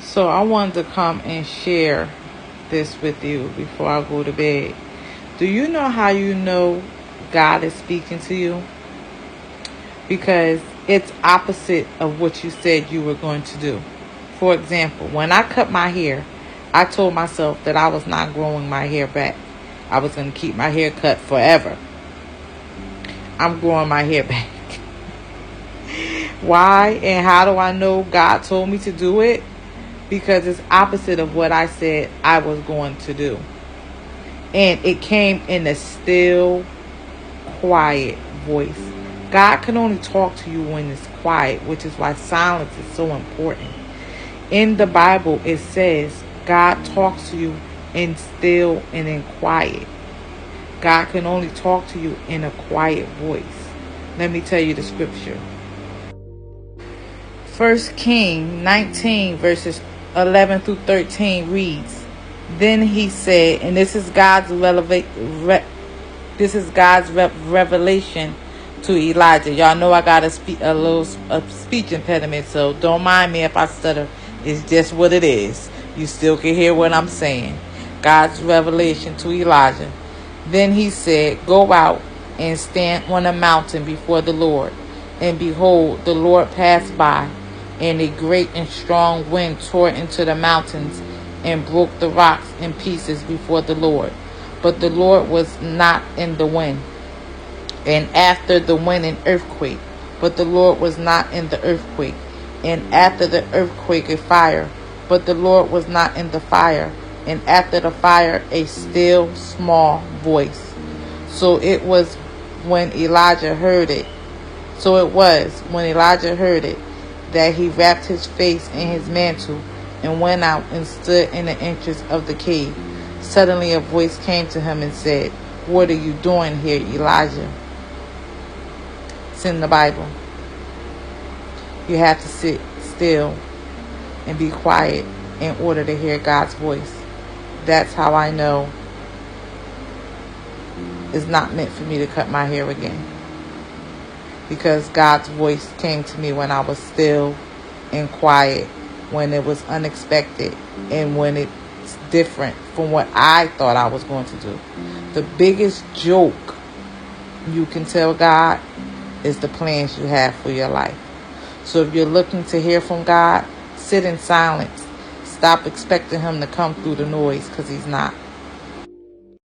So I wanted to come and share this with you before I go to bed. Do you know how you know God is speaking to you? Because it's opposite of what you said you were going to do. For example, when I cut my hair, I told myself that I was not growing my hair back. I was going to keep my hair cut forever. I'm growing my hair back. Why and how do I know God told me to do it? Because it's opposite of what I said I was going to do. And it came in a still, quiet voice. God can only talk to you when it's quiet, which is why silence is so important. In the Bible, it says God talks to you in still and in quiet. God can only talk to you in a quiet voice. Let me tell you the scripture. 1 Kings 19 verses 11 through 13 reads, Then he said, and this is God's revelation to Elijah. Y'all know I got a speech impediment, so don't mind me if I stutter. It's just what it is. You still can hear what I'm saying. God's revelation to Elijah. Then he said, Go out and stand on a mountain before the Lord. And behold, the Lord passed by, and a great and strong wind tore into the mountains and broke the rocks in pieces before the Lord. But the Lord was not in the wind. And after the wind, an earthquake. But the Lord was not in the earthquake. And after the earthquake, a fire. But the Lord was not in the fire. And after the fire, a still small voice. So it was when Elijah heard it. That he wrapped his face in his mantle and went out and stood in the entrance of the cave. Suddenly a voice came to him and said, What are you doing here, Elijah? It's in the Bible. You have to sit still and be quiet in order to hear God's voice. That's how I know it's not meant for me to cut my hair again. Because God's voice came to me when I was still and quiet, when it was unexpected, and when it's different from what I thought I was going to do. The biggest joke you can tell God is the plans you have for your life. So if you're looking to hear from God, sit in silence. Stop expecting him to come through the noise, because he's not.